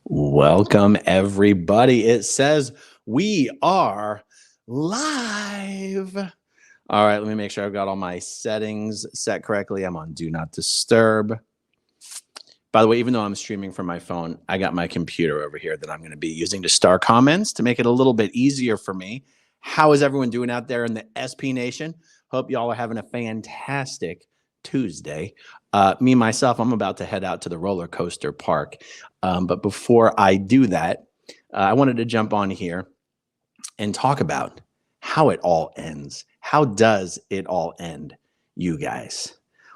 Welcome, everybody. It says we are live. All right, let me make sure I've got all my settings set correctly. I'm on Do Not Disturb. By the way, even though I'm streaming from my phone, I got my computer over here that I'm going to be using to star comments to make it a little bit easier for me. How is everyone doing out there in the SP Nation? Hope y'all are having a fantastic Tuesday. Me, myself, I'm about to head out to the roller coaster park. But before I do that, I wanted to jump on here and talk about how it all ends. How does it all end, you guys?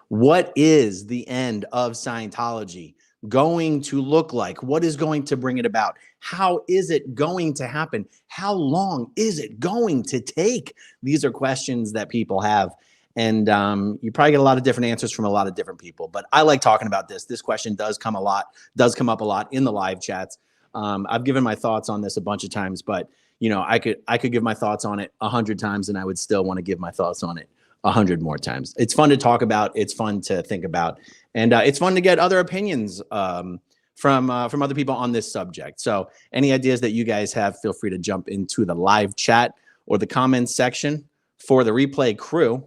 What is the end of Scientology going to look like? What is going to bring it about? How is it going to happen? How long is it going to take? These are questions that people have. And you probably get a lot of different answers from a lot of different people. But I like talking about this. This question does come up a lot in the live chats. I've given my thoughts on this a bunch of times, but you know, I could give my thoughts on it 100 times, and I would still want to give my thoughts on it 100 more times. It's fun to talk about. It's fun to think about, and it's fun to get other opinions from other people on this subject. So, any ideas that you guys have, feel free to jump into the live chat or the comments section for the replay crew.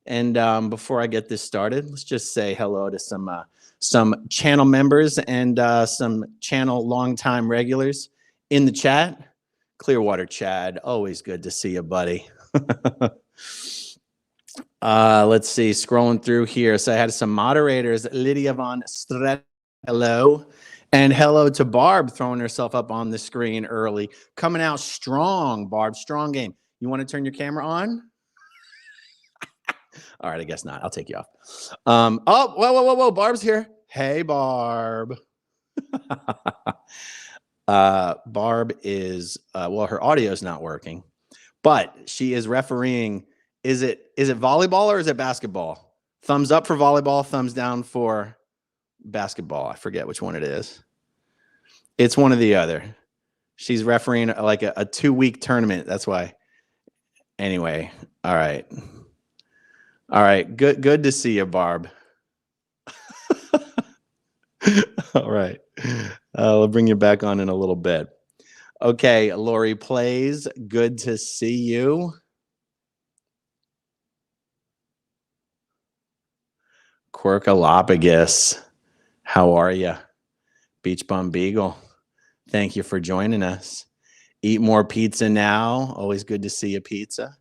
And before I get this started, let's just say hello to some channel members and some channel longtime regulars in the chat. Clearwater Chad, always good to see you, buddy. Let's see, scrolling through here. So I had some moderators, Lydia von Stret, hello. And hello to Barb, throwing herself up on the screen early. Coming out strong, Barb, strong game. You want to turn your camera on? All right, I guess not. I'll take you off. Oh, whoa. Barb's here. Hey, Barb. Barb is, well, her audio is not working, but she is refereeing. Is it volleyball or is it basketball? Thumbs up for volleyball, thumbs down for basketball. I forget which one it is. It's one or the other. She's refereeing like a 2-week tournament. That's why. Anyway, all right. All right, good to see you, Barb. All right, I'll bring you back on in a little bit. Okay, Lori Plays, good to see you. Quirkalopagus, how are you? Beach Bum Beagle, thank you for joining us. Eat More Pizza Now, always good to see you, Pizza.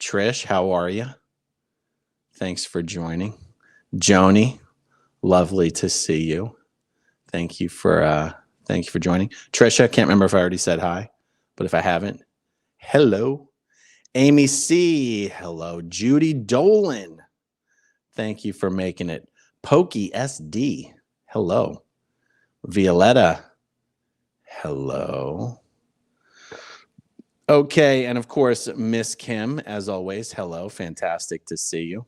Trish, how are you? Thanks for joining. Joni, lovely to see you. Thank you for joining. Trisha, can't remember if I already said hi, but if I haven't, hello. Amy C, hello. Judy Dolan, thank you for making it. Pokey SD, hello. Violetta, hello. Okay, and of course, Miss Kim, as always, hello. Fantastic to see you.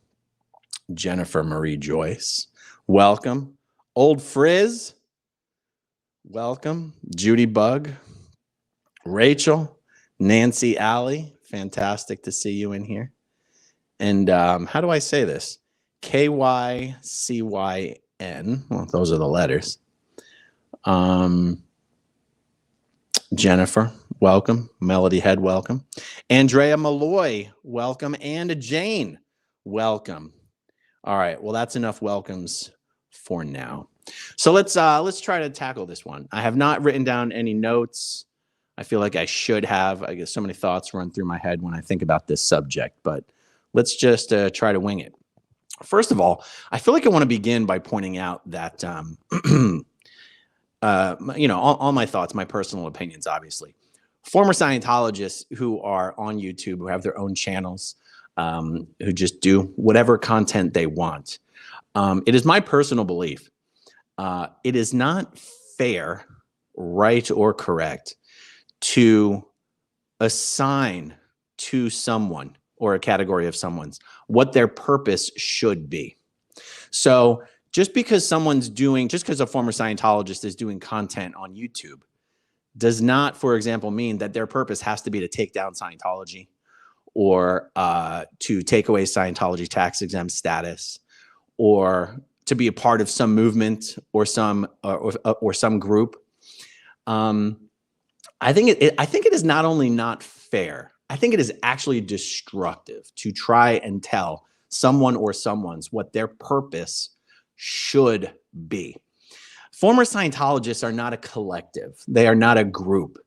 Jennifer Marie Joyce, welcome. Old Frizz, welcome. Judy Bug, Rachel, Nancy Alley, fantastic to see you in here. And how do I say this? KYCYN, well, those are the letters. Jennifer, welcome. Melody Head, welcome. Andrea Malloy, welcome. And Jane, welcome. All right, well, that's enough welcomes for now. So let's try to tackle this one. I have not written down any notes. I feel like I should have. I guess so many thoughts run through my head when I think about this subject, but let's just try to wing it. First of all, I feel like I want to begin by pointing out that, you know, all my thoughts, my personal opinions, obviously. Former Scientologists who are on YouTube, who have their own channels, who just do whatever content they want. It is my personal belief. It is not fair, right, or correct to assign to someone or a category of someone's what their purpose should be. So just because a former Scientologist is doing content on YouTube does not, for example, mean that their purpose has to be to take down Scientology or to take away Scientology tax exempt status, or to be a part of some movement or some group. I think it is not only not fair, I think it is actually destructive to try and tell someone or someone's what their purpose should be. Former Scientologists are not a collective. They are not a group.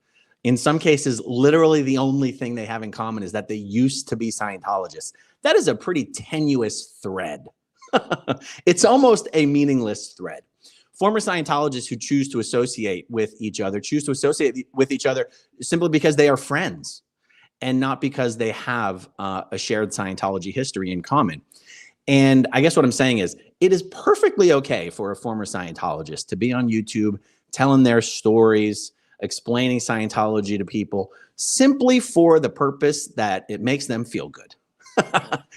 In some cases, literally the only thing they have in common is that they used to be Scientologists. That is a pretty tenuous thread. It's almost a meaningless thread. Former Scientologists who choose to associate with each other simply because they are friends and not because they have a shared Scientology history in common. And I guess what I'm saying is it is perfectly okay for a former Scientologist to be on YouTube telling their stories, explaining Scientology to people simply for the purpose that it makes them feel good.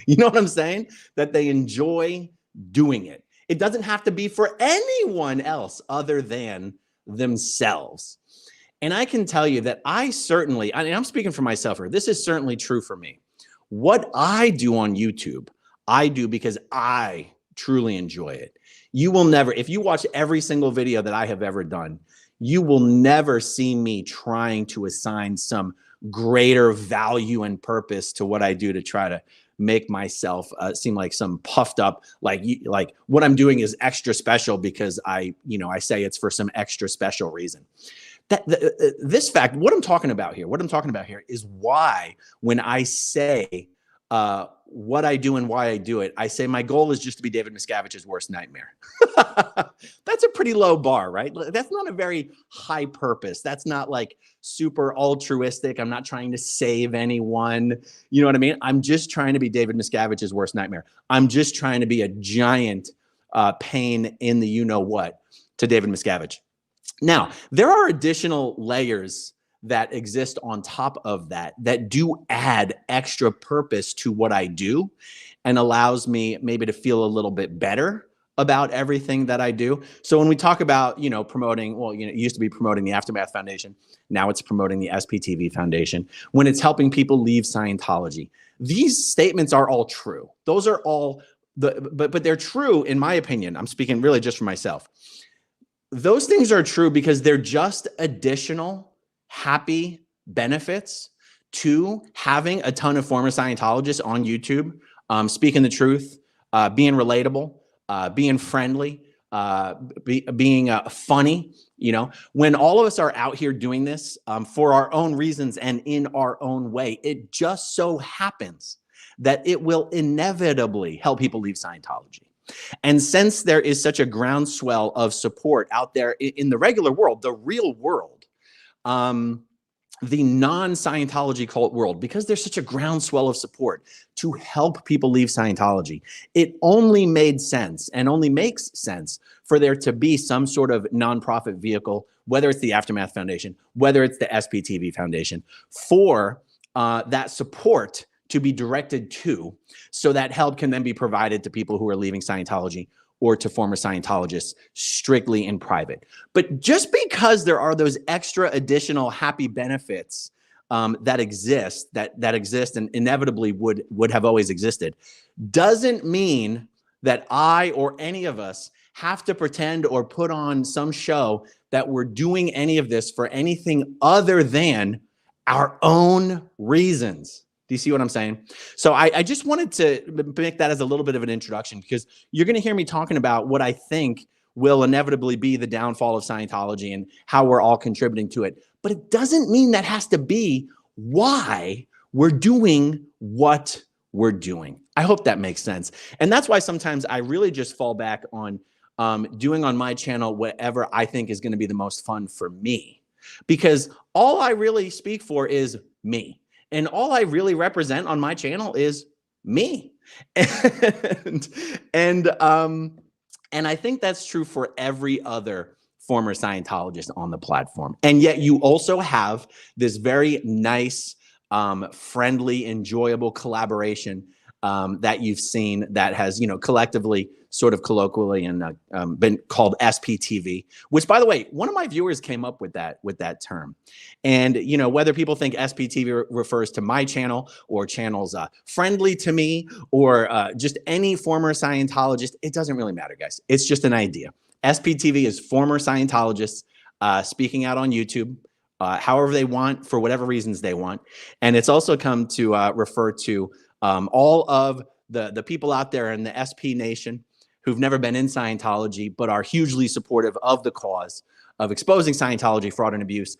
You know what I'm saying? That they enjoy doing it. It doesn't have to be for anyone else other than themselves. And I can tell you that I'm speaking for myself here. This is certainly true for me. What I do on YouTube, I do because I truly enjoy it. You will never, if you watch every single video that I have ever done, you will never see me trying to assign some greater value and purpose to what I do to try to make myself seem like some puffed up, like what I'm doing is extra special because I say it's for some extra special reason. This fact, what I'm talking about here is why when I say what I do and why I do it, I say my goal is just to be David Miscavige's worst nightmare. That's a pretty low bar, right? That's not a very high purpose. That's not like super altruistic. I'm not trying to save anyone. You know what I mean? I'm just trying to be David Miscavige's worst nightmare. I'm just trying to be a giant pain in the you-know-what to David Miscavige. Now, there are additional layers that exist on top of that do add extra purpose to what I do and allows me maybe to feel a little bit better about everything that I do. So when we talk about, promoting, it used to be promoting the Aftermath Foundation. Now it's promoting the SPTV Foundation. When it's helping people leave Scientology, these statements are all true. Those are all but they're true in my opinion. I'm speaking really just for myself. Those things are true because they're just additional happy benefits to having a ton of former Scientologists on YouTube, speaking the truth, being relatable, being friendly, being funny. When all of us are out here doing this for our own reasons and in our own way, it just so happens that it will inevitably help people leave Scientology. And since there is such a groundswell of support out there in the regular world, the real world, the non-Scientology cult world, because there's such a groundswell of support to help people leave Scientology, it only made sense and only makes sense for there to be some sort of nonprofit vehicle, whether it's the Aftermath Foundation, whether it's the SPTV Foundation, for that support to be directed to, so that help can then be provided to people who are leaving Scientology or to former Scientologists strictly in private. But just because there are those extra additional happy benefits that exist and inevitably would have always existed, doesn't mean that I or any of us have to pretend or put on some show that we're doing any of this for anything other than our own reasons. Do you see what I'm saying? So I just wanted to make that as a little bit of an introduction, because you're going to hear me talking about what I think will inevitably be the downfall of Scientology and how we're all contributing to it. But it doesn't mean that has to be why we're doing what we're doing. I hope that makes sense. And that's why sometimes I really just fall back on doing on my channel whatever I think is going to be the most fun for me, because all I really speak for is me. And all I really represent on my channel is me. And I think that's true for every other former Scientologist on the platform. And yet you also have this very nice, friendly, enjoyable collaboration that you've seen that has, collectively, sort of colloquially, and been called SPTV, which, by the way, one of my viewers came up with that term. And, whether people think SPTV refers to my channel or channels friendly to me or just any former Scientologist, it doesn't really matter, guys. It's just an idea. SPTV is former Scientologists speaking out on YouTube, however they want, for whatever reasons they want. And it's also come to refer to all of the people out there in the SP Nation who've never been in Scientology, but are hugely supportive of the cause of exposing Scientology fraud and abuse,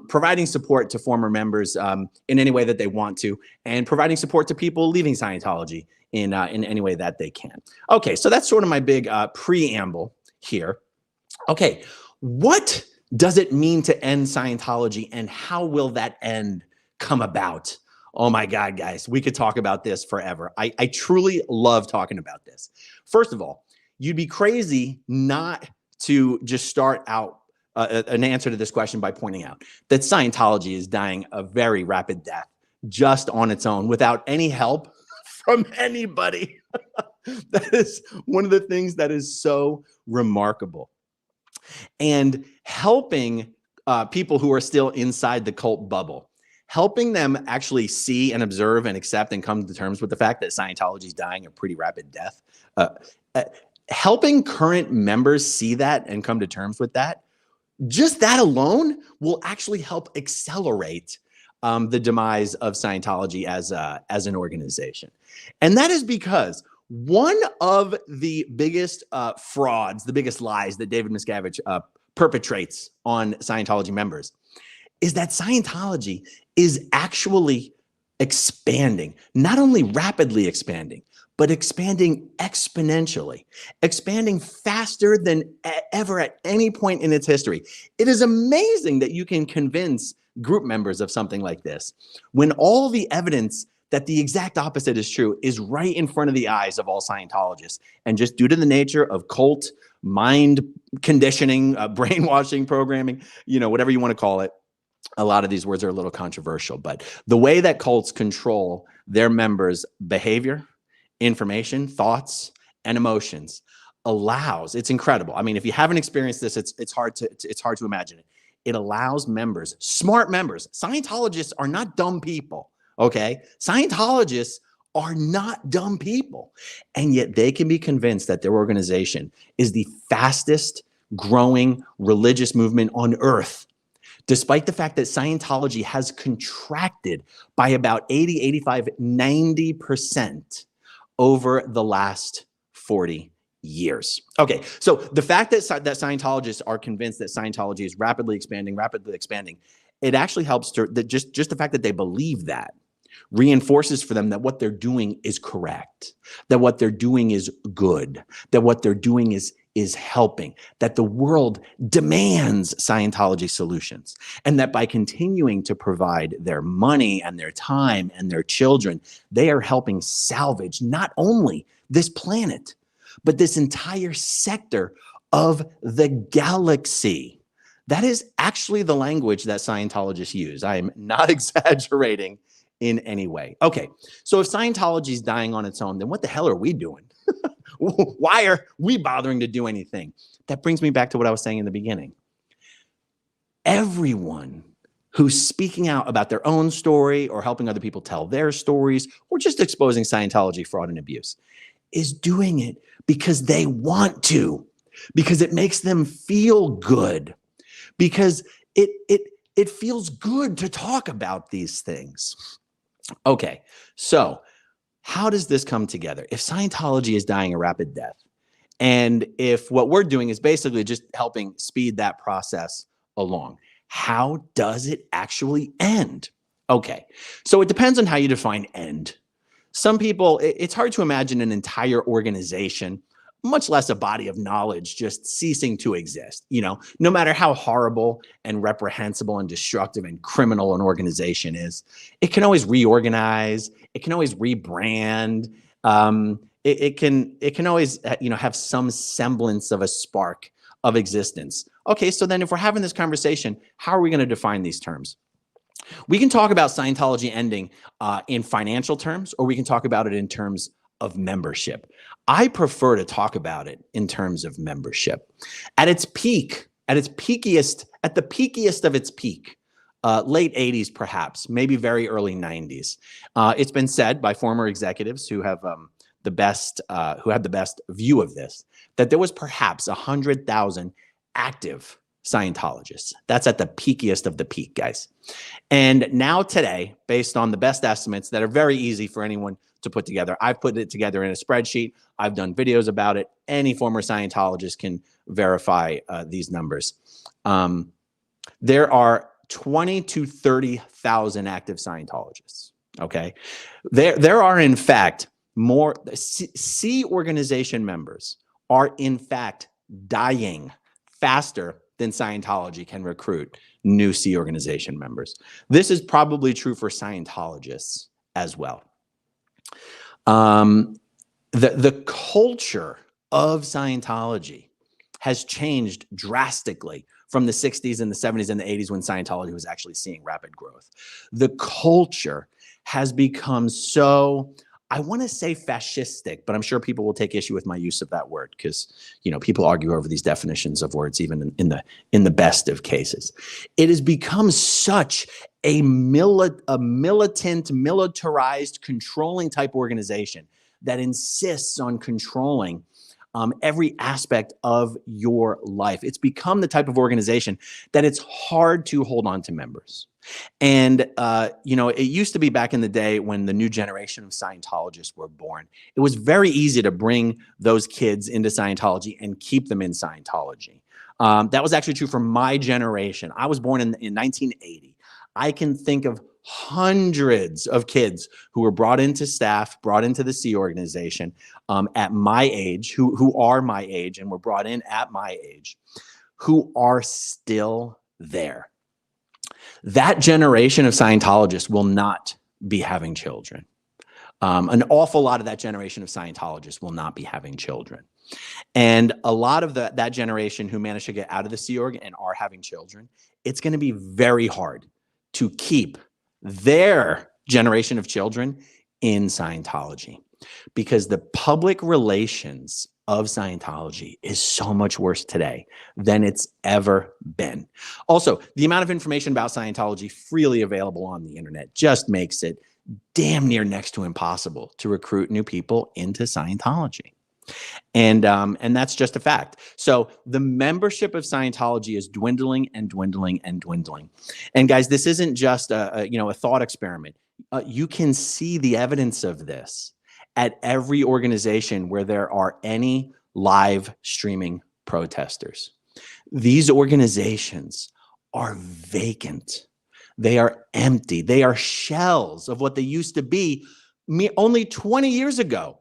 providing support to former members in any way that they want to, and providing support to people leaving Scientology in any way that they can. Okay, so that's sort of my big preamble here. Okay, what does it mean to end Scientology, and how will that end come about? Oh my God, guys, we could talk about this forever. I truly love talking about this. First of all, you'd be crazy not to just start out an answer to this question by pointing out that Scientology is dying a very rapid death just on its own without any help from anybody. That is one of the things that is so remarkable. And helping people who are still inside the cult bubble, helping them actually see and observe and accept and come to terms with the fact that Scientology is dying a pretty rapid death, helping current members see that and come to terms with that, just that alone will actually help accelerate the demise of Scientology as an organization. And that is because one of the biggest frauds, the biggest lies that David Miscavige perpetrates on Scientology members is that Scientology is actually expanding, not only rapidly expanding, but expanding exponentially, expanding faster than ever at any point in its history. It is amazing that you can convince group members of something like this when all the evidence that the exact opposite is true is right in front of the eyes of all Scientologists. And just due to the nature of cult, mind conditioning, brainwashing, programming, whatever you want to call it, a lot of these words are a little controversial, but the way that cults control their members' behavior, information, thoughts, and emotions allows, it's incredible. I mean, if you haven't experienced this, it's hard to imagine it. It allows members, smart members, Scientologists are not dumb people, okay? Scientologists are not dumb people, and yet they can be convinced that their organization is the fastest growing religious movement on earth, despite the fact that Scientology has contracted by about 80, 85, 90% over the last 40 years. Okay, so the fact that Scientologists are convinced that Scientology is rapidly expanding, it actually helps to, just the fact that they believe that reinforces for them that what they're doing is correct, that what they're doing is good, that what they're doing is helping, that the world demands Scientology solutions, and that by continuing to provide their money and their time and their children, they are helping salvage not only this planet, but this entire sector of the galaxy. That is actually the language that Scientologists use. I am not exaggerating in any way. Okay, so if Scientology is dying on its own, then what the hell are we doing? Why are we bothering to do anything? That brings me back to what I was saying in the beginning. Everyone who's speaking out about their own story or helping other people tell their stories or just exposing Scientology fraud and abuse is doing it because they want to, because it makes them feel good, because it feels good to talk about these things. Okay, so how does this come together? If Scientology is dying a rapid death, and if what we're doing is basically just helping speed that process along, how does it actually end? Okay, so it depends on how you define end. Some people, it's hard to imagine an entire organization, much less a body of knowledge, just ceasing to exist. No matter how horrible and reprehensible and destructive and criminal an organization is, it can always reorganize. It can always rebrand. It can always, have some semblance of a spark of existence. Okay, so then if we're having this conversation, how are we going to define these terms? We can talk about Scientology ending in financial terms, or we can talk about it in terms of membership. I prefer to talk about it in terms of membership. At its peak, at the peakiest of its peak, late 80s perhaps, maybe very early 90s. It's been said by former executives who have the best view of this, that there was perhaps 100,000 active Scientologists. That's at the peakiest of the peak, guys. And now today, based on the best estimates that are very easy for anyone to put together, I've put it together in a spreadsheet. I've done videos about it. Any former Scientologist can verify these numbers. There are 20 to 30,000 active Scientologists. Okay. There are, in fact, more C organization members are, in fact, dying faster than Scientology can recruit new C organization members. This is probably true for Scientologists as well. The culture of Scientology has changed drastically from the 60s and the 70s and the 80s when Scientology was actually seeing rapid growth. The culture has become so, I want to say fascistic, but I'm sure people will take issue with my use of that word because, you know, people argue over these definitions of words, even in the best of cases. It has become such a militant, militarized, controlling type organization that insists on controlling every aspect of your life. It's become the type of organization that it's hard to hold on to members. And, you know, it used to be back in the day when the new generation of Scientologists were born, it was very easy to bring those kids into Scientology and keep them in Scientology. That was actually true for my generation. I was born in 1980. I can think of hundreds of kids who were brought into staff, brought into the C organization at my age, who are my age and were brought in at my age, who are still there. That generation of Scientologists will not be having children. An awful lot of that generation of Scientologists will not be having children. And a lot of that generation who managed to get out of the Sea Org and are having children, it's going to be very hard to keep their generation of children in Scientology because the public relations of Scientology is so much worse today than it's ever been. Also, the amount of information about Scientology freely available on the internet just makes it damn near next to impossible to recruit new people into Scientology. And that's just a fact. So the membership of Scientology is dwindling and dwindling and dwindling. And guys, this isn't just a thought experiment. You can see the evidence of this at every organization where there are any live streaming protesters. These organizations are vacant. They are empty. They are shells of what they used to be only 20 years ago.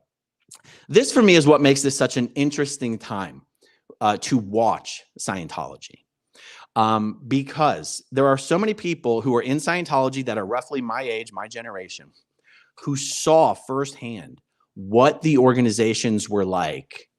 This, for me, is what makes this such an interesting time to watch Scientology. Because there are so many people who are in Scientology that are roughly my age, my generation, who saw firsthand what the organizations were like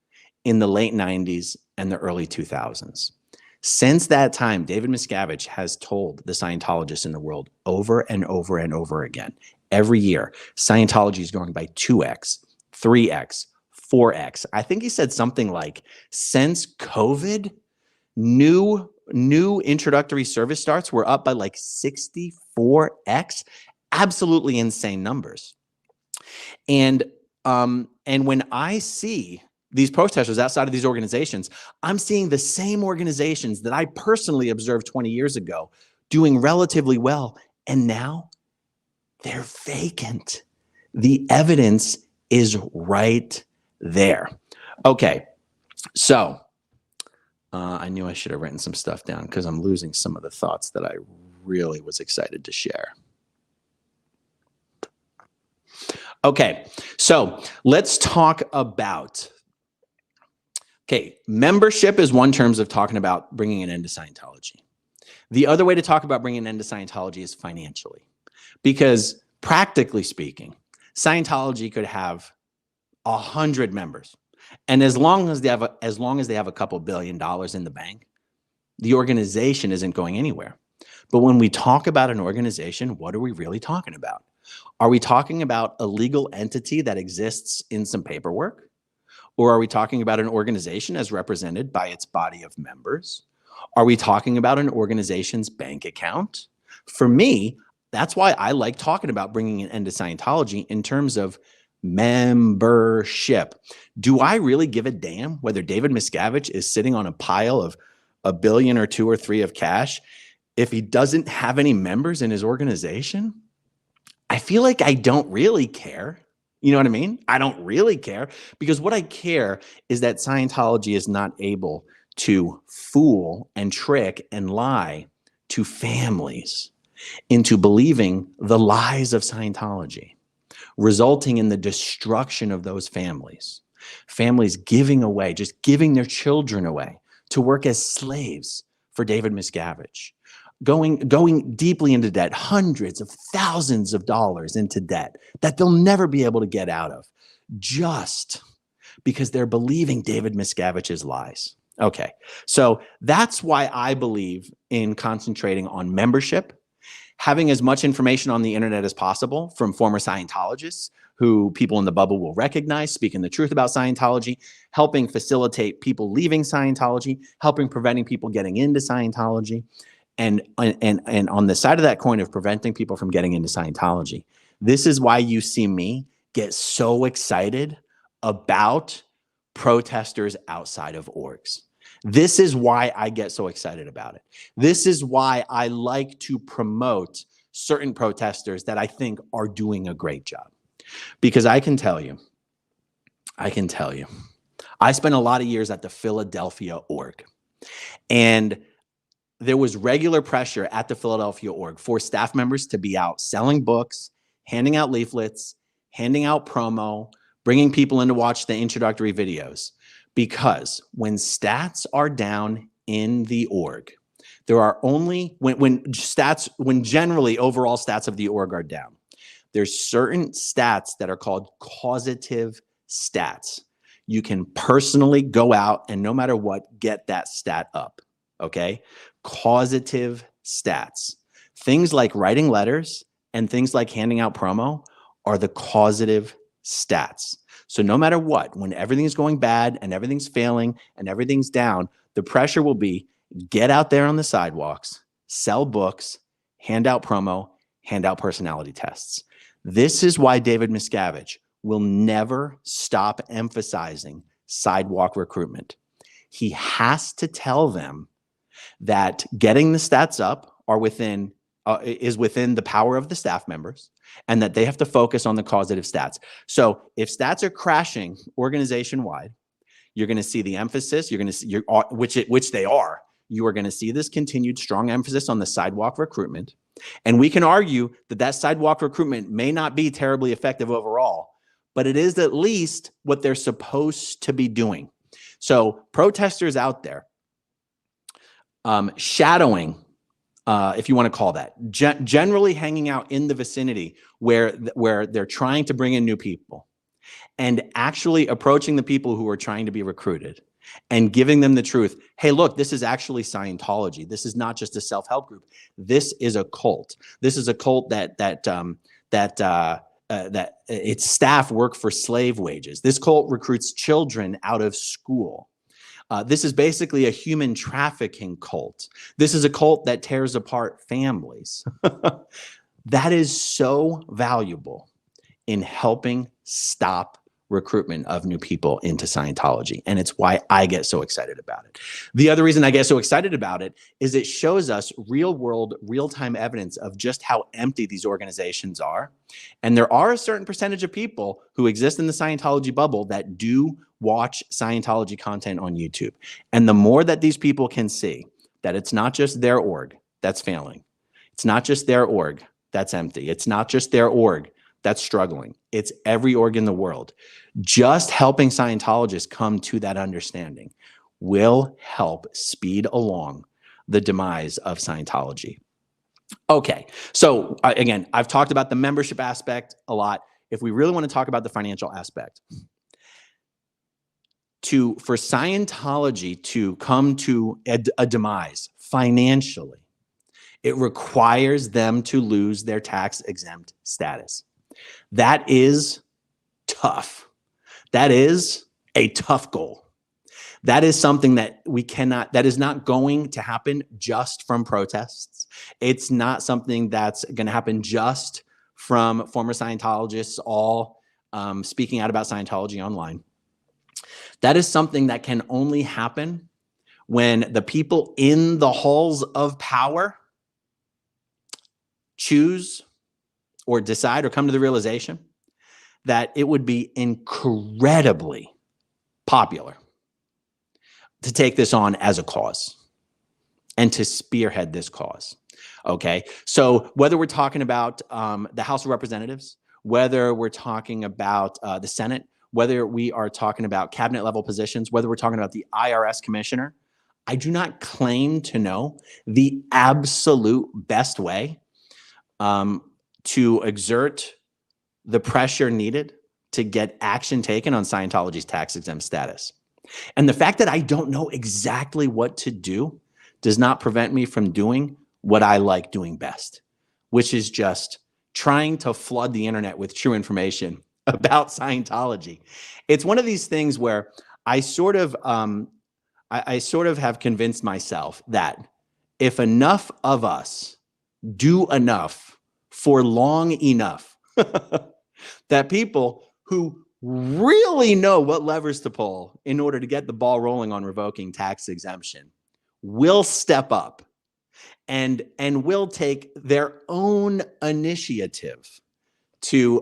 in the late 90s and the early 2000s. Since that time, David Miscavige has told the Scientologists in the world over and over and over again, every year, Scientology is growing by 2x, 3x, 4x. I think he said something like, since COVID, new introductory service starts were up by like 64x. Absolutely insane numbers. And when I see these protesters outside of these organizations, I'm seeing the same organizations that I personally observed 20 years ago doing relatively well. And now they're vacant. The evidence is right there. Okay. So I knew I should have written some stuff down because I'm losing some of the thoughts that I really was excited to share. Okay, so let's talk about, membership is one terms of talking about bringing an end to Scientology. The other way to talk about bringing an end to Scientology is financially, because practically speaking, Scientology could have 100 members, and as long as they have a couple $1 billion in the bank, the organization isn't going anywhere. But when we talk about an organization, what are we really talking about? Are we talking about a legal entity that exists in some paperwork? Or are we talking about an organization as represented by its body of members? Are we talking about an organization's bank account? For me, that's why I like talking about bringing an end to Scientology in terms of membership. Do I really give a damn whether David Miscavige is sitting on a pile of $1 billion or 2 or 3 of cash, if he doesn't have any members in his organization, I feel like I don't really care. You know what I mean? I don't really care, because what I care is that Scientology is not able to fool and trick and lie to families into believing the lies of Scientology, resulting in the destruction of those families. Families giving away, just giving their children away to work as slaves for David Miscavige. Going deeply into debt, hundreds of thousands of dollars into debt that they'll never be able to get out of, just because they're believing David Miscavige's lies. Okay, so that's why I believe in concentrating on membership, having as much information on the internet as possible from former Scientologists who people in the bubble will recognize, speaking the truth about Scientology, helping facilitate people leaving Scientology, helping preventing people getting into Scientology. And on the side of that coin of preventing people from getting into Scientology, this is why you see me get so excited about protesters outside of orgs. This is why I get so excited about it. This is why I like to promote certain protesters that I think are doing a great job. Because I can tell you, I spent a lot of years at the Philadelphia org. And there was regular pressure at the Philadelphia org for staff members to be out selling books, handing out leaflets, handing out promo, bringing people in to watch the introductory videos. Because when stats are down in the org, there are only, when generally overall stats of the org are down, there's certain stats that are called causative stats. You can personally go out and no matter what, get that stat up, okay? Causative stats. Things like writing letters and things like handing out promo are the causative stats. So no matter what, when everything's going bad and everything's failing and everything's down, the pressure will be get out there on the sidewalks, sell books, hand out promo, hand out personality tests. This is why David Miscavige will never stop emphasizing sidewalk recruitment. He has to tell them that getting the stats up is within the power of the staff members, and that they have to focus on the causative stats. So if stats are crashing organization-wide, you're going to see the emphasis, you're going to see which they are. You are going to see this continued strong emphasis on the sidewalk recruitment. And we can argue that that sidewalk recruitment may not be terribly effective overall, but it is at least what they're supposed to be doing. So protesters out there, shadowing, if you want to call that, generally hanging out in the vicinity where they're trying to bring in new people, and actually approaching the people who are trying to be recruited and giving them the truth. Hey, look, this is actually Scientology. This is not just a self-help group. This is a cult. This is a cult that its staff work for slave wages. This cult recruits children out of school. This is basically a human trafficking cult. This is a cult that tears apart families. That is so valuable in helping stop recruitment of new people into Scientology. And it's why I get so excited about it. The other reason I get so excited about it is it shows us real world, real-time evidence of just how empty these organizations are. And there are a certain percentage of people who exist in the Scientology bubble that do watch Scientology content on YouTube. And the more that these people can see that it's not just their org that's failing, it's not just their org that's empty, it's not just their org that's struggling, it's every org in the world. Just helping Scientologists come to that understanding will help speed along the demise of Scientology. Okay, so again, I've talked about the membership aspect a lot. If we really want to talk about the financial aspect, for Scientology to come to a demise financially, it requires them to lose their tax-exempt status. That is tough. That is a tough goal. That is something that that is not going to happen just from protests. It's not something that's going to happen just from former Scientologists all speaking out about Scientology online. That is something that can only happen when the people in the halls of power choose or decide or come to the realization that it would be incredibly popular to take this on as a cause and to spearhead this cause. Okay, so whether we're talking about the House of Representatives, whether we're talking about the Senate, whether we are talking about cabinet level positions, whether we're talking about the IRS commissioner, I do not claim to know the absolute best way to exert the pressure needed to get action taken on Scientology's tax-exempt status. And the fact that I don't know exactly what to do does not prevent me from doing what I like doing best, which is just trying to flood the internet with true information about Scientology. It's one of these things where I sort of have convinced myself that if enough of us do enough for long enough, that people who really know what levers to pull in order to get the ball rolling on revoking tax exemption will step up and will take their own initiative to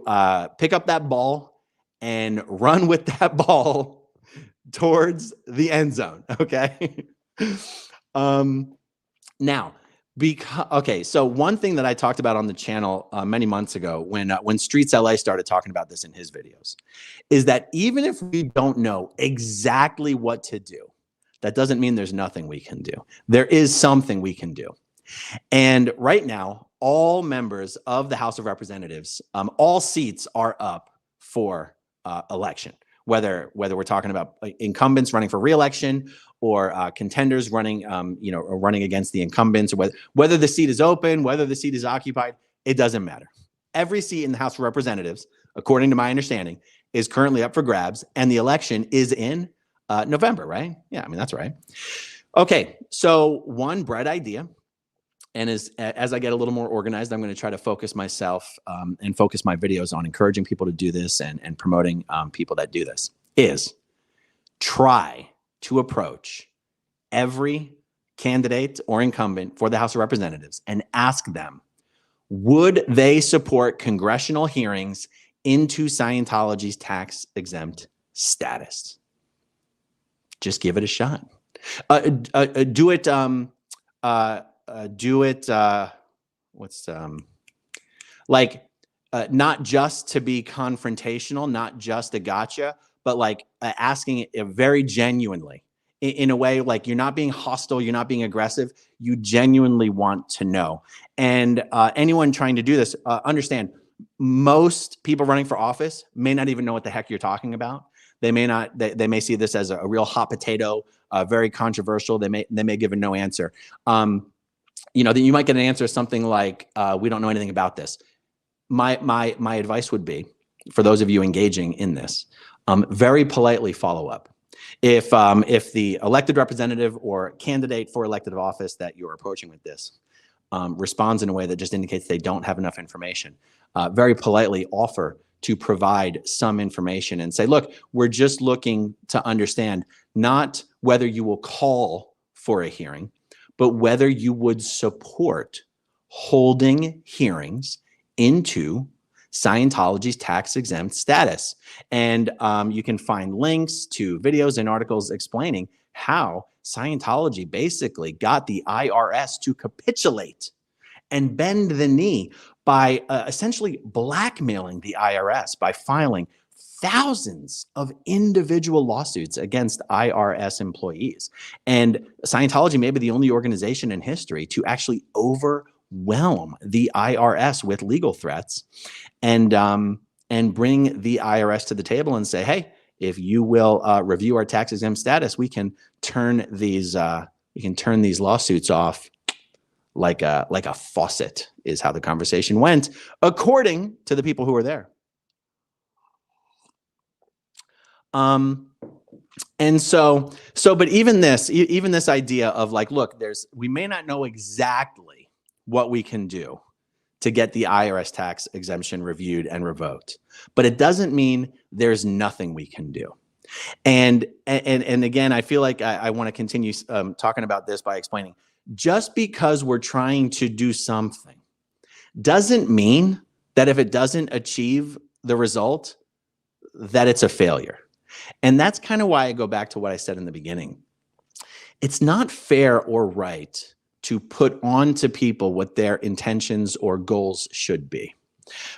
pick up that ball and run with that ball towards the end zone. Okay. Now, so one thing that I talked about on the channel many months ago when Streets LA started talking about this in his videos is that even if we don't know exactly what to do, that doesn't mean there's nothing we can do. There is something we can do. And right now, all members of the House of Representatives, all seats are up for election, whether we're talking about incumbents running for re-election or contenders running, or running against the incumbents, or whether the seat is open, whether the seat is occupied, it doesn't matter. Every seat in the House of Representatives, according to my understanding, is currently up for grabs, and the election is in November, right? Yeah, I mean, that's right. Okay, so one bright idea, and as I get a little more organized, I'm going to try to focus myself and focus my videos on encouraging people to do this and promoting people that do this, is try to approach every candidate or incumbent for the House of Representatives and ask them, would they support congressional hearings into Scientology's tax-exempt status? Just give it a shot. Do it. Not just to be confrontational, not just a gotcha, but like asking it very genuinely in a way like you're not being hostile, you're not being aggressive, you genuinely want to know. And anyone trying to do this, understand most people running for office may not even know what the heck you're talking about. They may not. They may see this as a real hot potato, very controversial. They may give a no answer. Then you might get an answer something like, "We don't know anything about this." My advice would be, for those of you engaging in this, very politely follow up. If the elected representative or candidate for elected office that you're approaching with this responds in a way that just indicates they don't have enough information, very politely offer to provide some information and say, look, we're just looking to understand not whether you will call for a hearing, but whether you would support holding hearings into Scientology's tax-exempt status. And you can find links to videos and articles explaining how Scientology basically got the IRS to capitulate and bend the knee by essentially blackmailing the IRS by filing thousands of individual lawsuits against IRS employees. And Scientology may be the only organization in history to actually overwhelm the IRS with legal threats and bring the IRS to the table and say, hey, if you will review our tax-exempt status, we can turn these lawsuits off like a faucet, is how the conversation went, according to the people who were there. And so, but even this idea of like, look, we may not know exactly what we can do to get the IRS tax exemption reviewed and revoked, but it doesn't mean there's nothing we can do. And again, I feel like I want to continue talking about this by explaining, just because we're trying to do something doesn't mean that if it doesn't achieve the result, that it's a failure. And that's kind of why I go back to what I said in the beginning. It's not fair or right to put on to people what their intentions or goals should be.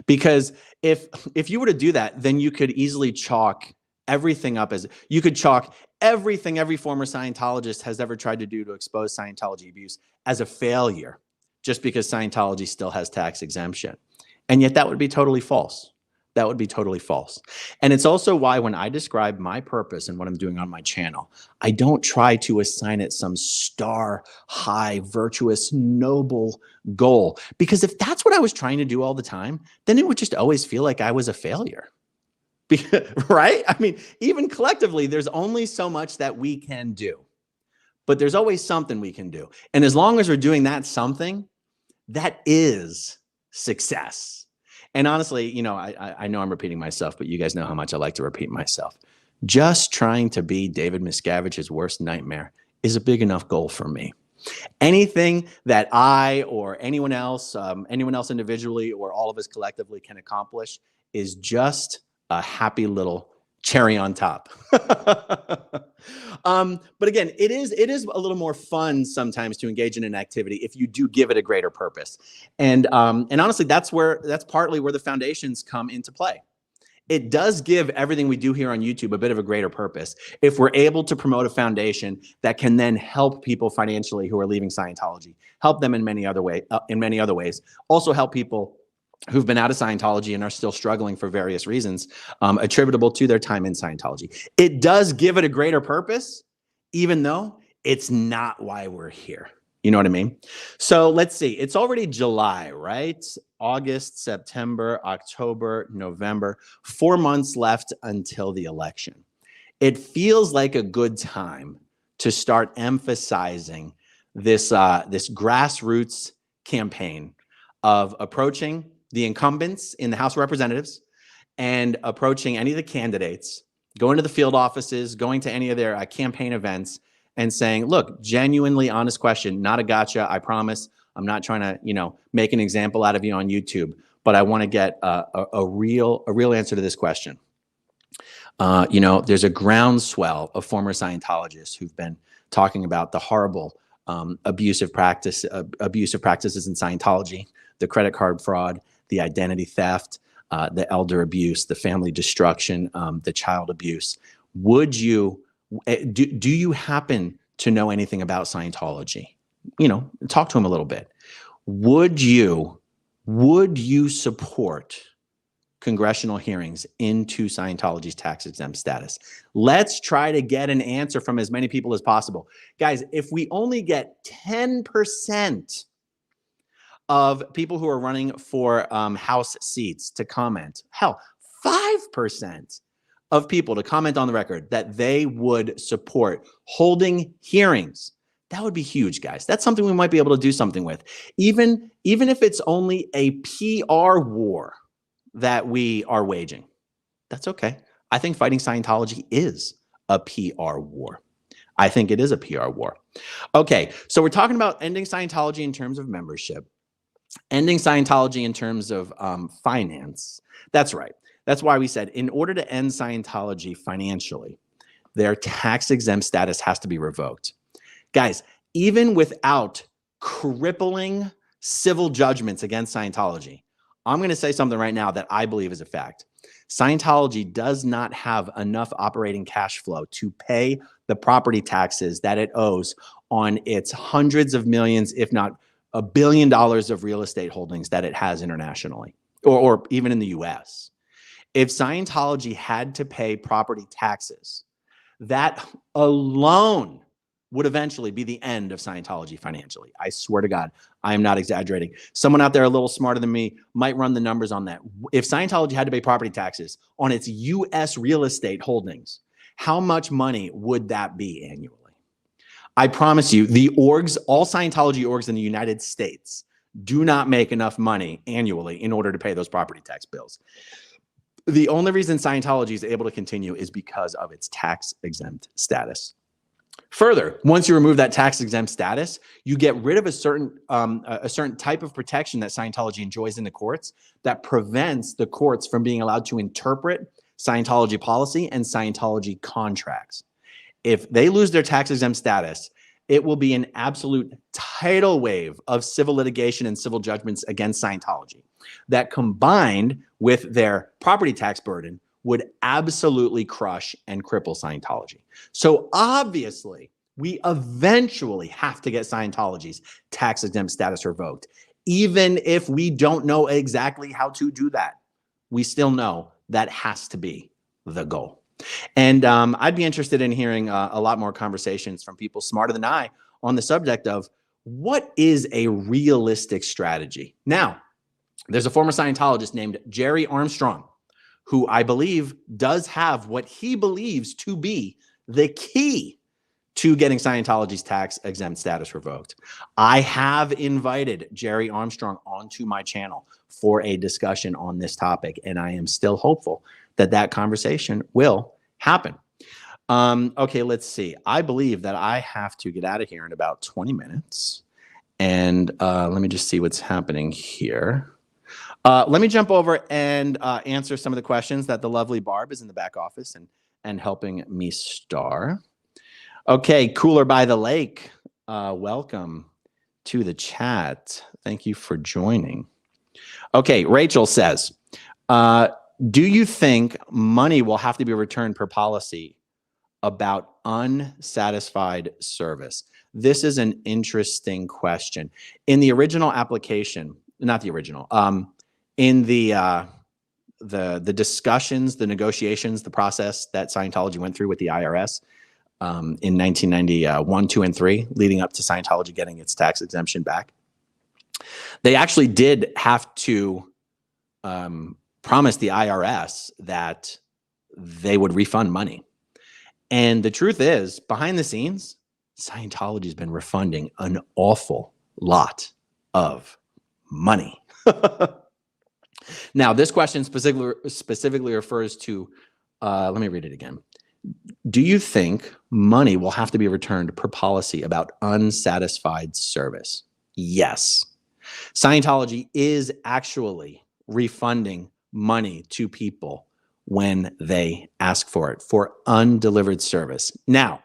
Because if you were to do that, then you could easily chalk everything up as, you could chalk everything every former Scientologist has ever tried to do to expose Scientology abuse as a failure, just because Scientology still has tax exemption. And yet that would be totally false. That would be totally false. And it's also why when I describe my purpose and what I'm doing on my channel, I don't try to assign it some star high, virtuous, noble goal. Because if that's what I was trying to do all the time, then it would just always feel like I was a failure. Right? I mean, even collectively, there's only so much that we can do. But there's always something we can do. And as long as we're doing that something, that is success. And honestly, you know, I know I'm repeating myself, but you guys know how much I like to repeat myself. Just trying to be David Miscavige's worst nightmare is a big enough goal for me. Anything that I or anyone else individually or all of us collectively can accomplish is just a happy little cherry on top. But again, it is a little more fun sometimes to engage in an activity if you do give it a greater purpose. And honestly, that's partly where the foundations come into play. It does give everything we do here on YouTube a bit of a greater purpose if we're able to promote a foundation that can then help people financially who are leaving Scientology, help them in many other ways, also help people who've been out of Scientology and are still struggling for various reasons, attributable to their time in Scientology. It does give it a greater purpose, even though it's not why we're here. You know what I mean? So let's see. It's already July, right? August, September, October, November. 4 months left until the election. It feels like a good time to start emphasizing this grassroots campaign of approaching the incumbents in the House of Representatives and approaching any of the candidates, going to the field offices, going to any of their campaign events and saying, look, genuinely honest question, not a gotcha, I promise. I'm not trying to, you know, make an example out of you on YouTube, but I want to get a real answer to this question. You know, there's a groundswell of former Scientologists who've been talking about the horrible abusive practices in Scientology, the credit card fraud, the identity theft, the elder abuse, the family destruction, the child abuse. Would you, do you happen to know anything about Scientology? You know, talk to him a little bit. Would you support congressional hearings into Scientology's tax exempt status? Let's try to get an answer from as many people as possible. Guys, if we only get 10% of people who are running for House seats to comment, hell, 5% of people to comment on the record that they would support holding hearings, that would be huge, guys. That's something we might be able to do something with. Even if it's only a PR war that we are waging, that's okay. I think fighting Scientology is a PR war. I think it is a PR war. Okay, so we're talking about ending Scientology in terms of membership, ending Scientology in terms of finance. That's right. That's why we said in order to end Scientology financially, their tax exempt status has to be revoked. Guys, even without crippling civil judgments against Scientology, I'm going to say something right now that I believe is a fact. Scientology does not have enough operating cash flow to pay the property taxes that it owes on its hundreds of millions, if not $1 billion of real estate holdings that it has internationally, or even in the US. If Scientology had to pay property taxes, that alone would eventually be the end of Scientology financially. I swear to God, I am not exaggerating. Someone out there a little smarter than me might run the numbers on that. If Scientology had to pay property taxes on its US real estate holdings, how much money would that be annually? I promise you, all Scientology orgs in the United States do not make enough money annually in order to pay those property tax bills. The only reason Scientology is able to continue is because of its tax-exempt status. Further, once you remove that tax-exempt status, you get rid of a certain type of protection that Scientology enjoys in the courts that prevents the courts from being allowed to interpret Scientology policy and Scientology contracts. If they lose their tax-exempt status, it will be an absolute tidal wave of civil litigation and civil judgments against Scientology that, combined with their property tax burden, would absolutely crush and cripple Scientology. So obviously, we eventually have to get Scientology's tax-exempt status revoked. Even if we don't know exactly how to do that, we still know that has to be the goal. And I'd be interested in hearing a lot more conversations from people smarter than I on the subject of what is a realistic strategy. Now, there's a former Scientologist named Jerry Armstrong, who I believe does have what he believes to be the key to getting Scientology's tax-exempt status revoked. I have invited Jerry Armstrong onto my channel for a discussion on this topic, and I am still hopeful that that conversation will happen. Okay, let's see. I believe that I have to get out of here in about 20 minutes. And let me just see what's happening here. Let me jump over and answer some of the questions that the lovely Barb is in the back office and helping me star. Okay, Cooler by the Lake, welcome to the chat. Thank you for joining. Okay, Rachel says, do you think money will have to be returned per policy about unsatisfied service? This is an interesting question. In the original application, not the original, in the discussions, the negotiations, the process that Scientology went through with the IRS in 1991, 2, and 3, leading up to Scientology getting its tax exemption back, they actually did have to promise the IRS that they would refund money. And the truth is, behind the scenes, Scientology has been refunding an awful lot of money. Now, this question specifically refers to, let me read it again. Do you think money will have to be returned per policy about unsatisfied service? Yes. Scientology is actually refunding money to people when they ask for it for undelivered service. Now,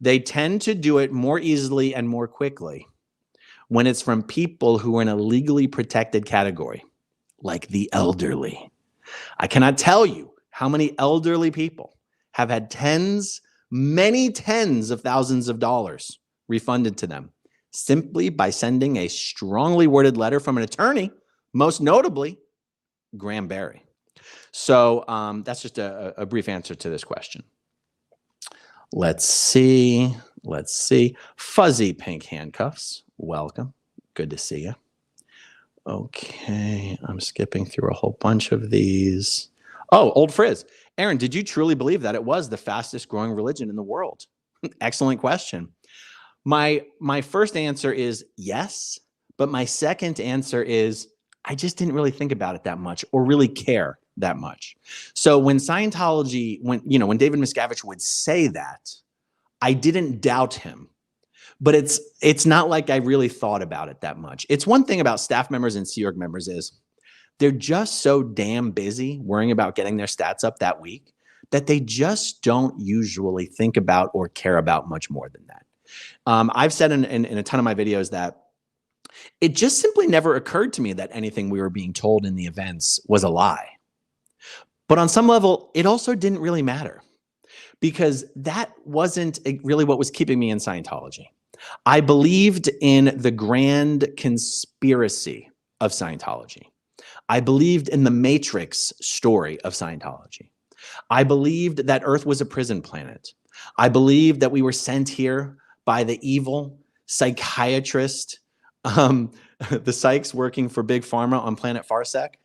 they tend to do it more easily and more quickly when it's from people who are in a legally protected category, like the elderly. I cannot tell you how many elderly people have had many tens of thousands of dollars refunded to them simply by sending a strongly worded letter from an attorney, most notably Graham Barry. So that's just a brief answer to this question. Let's see. Fuzzy pink handcuffs. Welcome. Good to see you. Okay, I'm skipping through a whole bunch of these. Oh, Old Frizz. Aaron, did you truly believe that it was the fastest growing religion in the world? Excellent question. My first answer is yes, but my second answer is I just didn't really think about it that much or really care that much. So when Scientology, when David Miscavige would say that, I didn't doubt him. But it's not like I really thought about it that much. It's one thing about staff members and Sea Org members is they're just so damn busy worrying about getting their stats up that week that they just don't usually think about or care about much more than that. I've said in a ton of my videos that it just simply never occurred to me that anything we were being told in the events was a lie. But on some level, it also didn't really matter because that wasn't really what was keeping me in Scientology. I believed in the grand conspiracy of Scientology. I believed in the Matrix story of Scientology. I believed that Earth was a prison planet. I believed that we were sent here by the evil psychiatrist, the psychs working for Big Pharma on planet Farsec.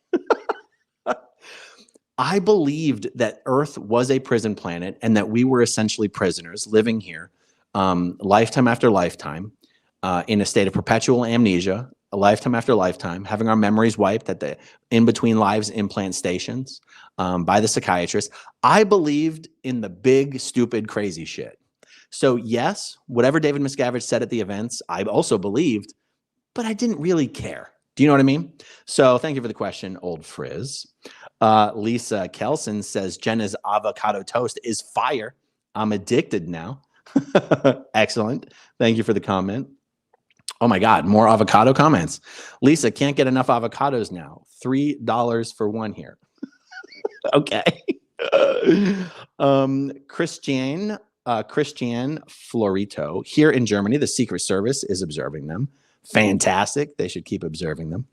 I believed that Earth was a prison planet and that we were essentially prisoners living here lifetime after lifetime in a state of perpetual amnesia, lifetime after lifetime, having our memories wiped at the in between lives implant stations by the psychiatrist. I believed in the big, stupid, crazy shit. So yes, whatever David Miscavige said at the events, I also believed, but I didn't really care. Do you know what I mean? So thank you for the question, old frizz. Lisa Kelson says, Jenna's avocado toast is fire. I'm addicted now. Excellent. Thank you for the comment. Oh my God, more avocado comments. Lisa, can't get enough avocados now. $3 for one here. Okay. Christiane Florito, here in Germany, the Secret Service is observing them. Fantastic. They should keep observing them.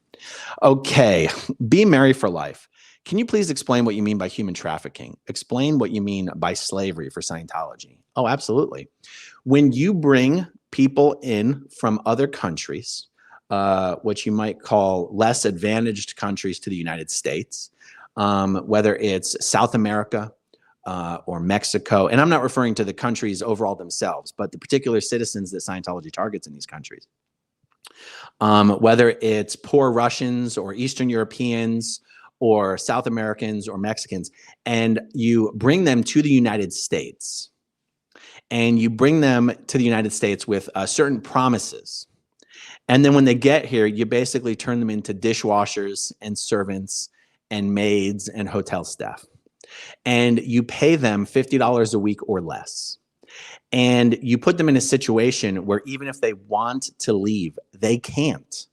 Okay. Be merry for life. Can you please explain what you mean by human trafficking? Explain what you mean by slavery for Scientology. Oh, absolutely. When you bring people in from other countries, what you might call less advantaged countries to the United States, whether it's South America or Mexico, and I'm not referring to the countries overall themselves, but the particular citizens that Scientology targets in these countries. Whether it's poor Russians or Eastern Europeans or South Americans or Mexicans, and you bring them to the United States, and you bring them to the United States with certain promises. And then when they get here, you basically turn them into dishwashers and servants and maids and hotel staff. And you pay them $50 a week or less. And you put them in a situation where even if they want to leave, they can't.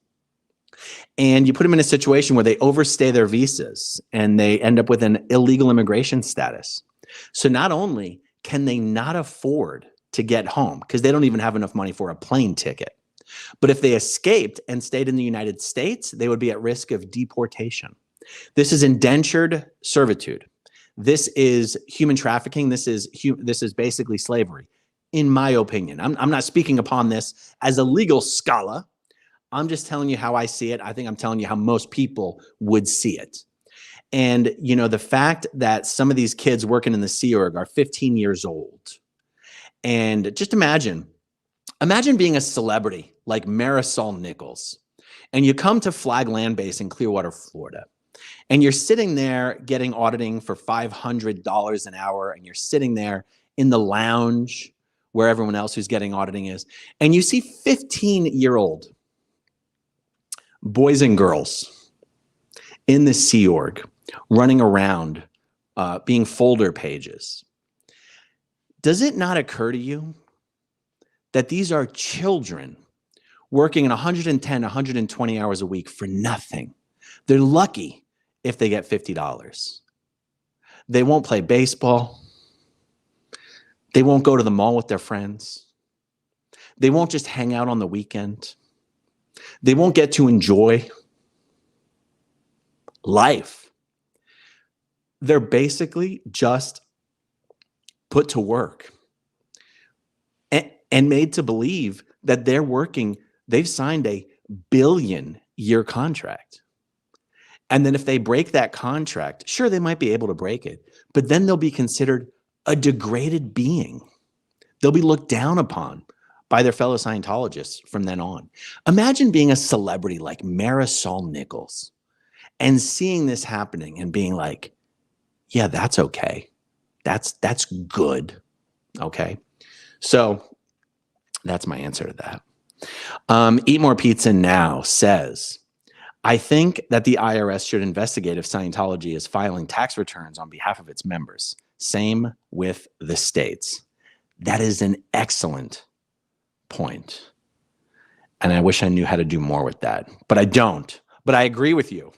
And you put them in a situation where they overstay their visas and they end up with an illegal immigration status. So not only can they not afford to get home because they don't even have enough money for a plane ticket, but if they escaped and stayed in the United States, they would be at risk of deportation. This is indentured servitude. This is human trafficking. This is basically slavery, in my opinion. I'm not speaking upon this as a legal scholar. I'm just telling you how I see it. I think I'm telling you how most people would see it. And, you know, the fact that some of these kids working in the Sea Org are 15 years old. And just imagine being a celebrity like Marisol Nichols, and you come to Flag Land Base in Clearwater, Florida, and you're sitting there getting auditing for $500 an hour, and you're sitting there in the lounge where everyone else who's getting auditing is, and you see 15-year-old boys and girls in the Sea Org running around being folder pages. Does it not occur to you that these are children working 110, 120 hours a week for nothing? They're lucky if they get $50. They won't play baseball. They won't go to the mall with their friends. They won't just hang out on the weekend. They won't get to enjoy life. They're basically just put to work and made to believe that they're working. They've signed a billion-year contract. And then if they break that contract, sure, they might be able to break it, but then they'll be considered a degraded being. They'll be looked down upon by their fellow Scientologists from then on. Imagine being a celebrity like Marisol Nichols and seeing this happening and being like, yeah, that's okay. That's good. Okay. So that's my answer to that. Eat More Pizza Now says, I think that the IRS should investigate if Scientology is filing tax returns on behalf of its members. Same with the states. That is an excellent point. And I wish I knew how to do more with that, but I don't. But I agree with you.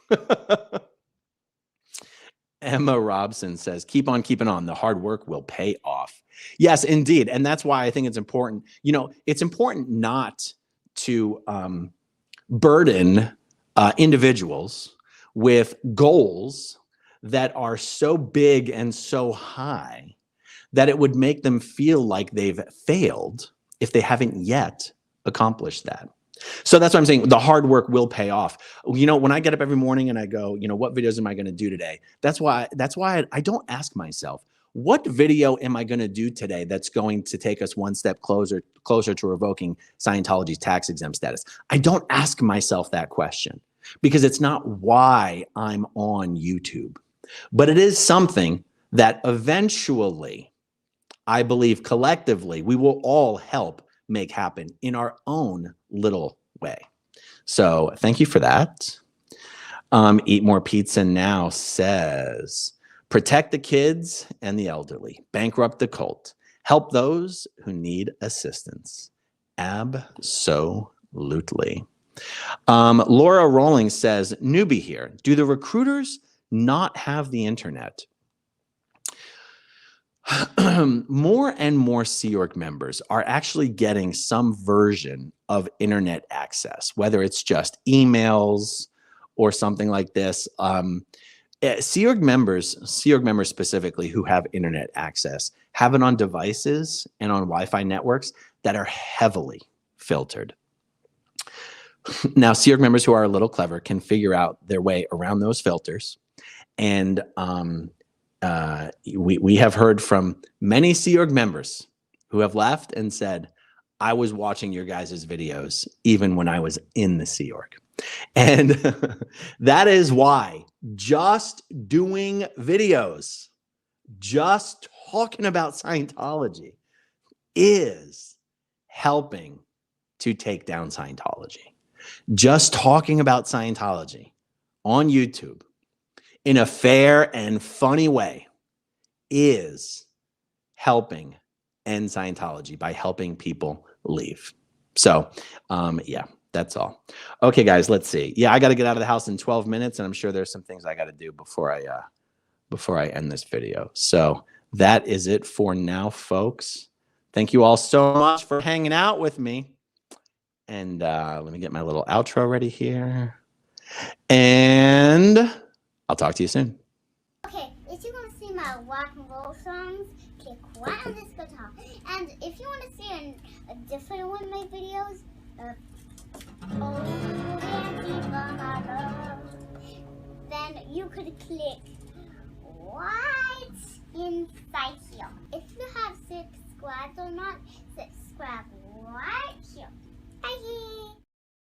Emma Robson says, keep on keeping on. The hard work will pay off. Yes, indeed. And that's why I think it's important. You know, it's important not to burden individuals with goals that are so big and so high that it would make them feel like they've failed if they haven't yet accomplished that. So that's what I'm saying. The hard work will pay off. You know, when I get up every morning and I go, you know, what videos am I going to do today? That's why I don't ask myself, what video am I going to do today that's going to take us one step closer to revoking Scientology's tax exempt status? I don't ask myself that question because it's not why I'm on YouTube, but it is something that eventually, I believe collectively, we will all help make happen in our own little way. So thank you for that. Eat More Pizza Now says, protect the kids and the elderly, bankrupt the cult, help those who need assistance. Absolutely. Laura Rowling says, newbie here, do the recruiters not have the internet? More and more Sea Org members are actually getting some version of internet access, whether it's just emails or something like this. Sea Org members specifically who have internet access have it on devices and on Wi-Fi networks that are heavily filtered. Now, Sea Org members who are a little clever can figure out their way around those filters. And we have heard from many Sea Org members who have left and said, I was watching your guys' videos even when I was in the Sea Org. And that is why just doing videos, just talking about Scientology is helping to take down Scientology. Just talking about Scientology on YouTube in a fair and funny way is helping end Scientology by helping people leave. So, yeah, that's all. Okay, guys, let's see. Yeah, I got to get out of the house in 12 minutes, and I'm sure there's some things I got to do before I end this video. So that is it for now, folks. Thank you all so much for hanging out with me. And let me get my little outro ready here. And I'll talk to you soon. Okay, if you want to see my rock and roll songs, click right on this guitar. And if you want to see a different one of my videos, then you could click right inside here. If you have subscribed or not, subscribe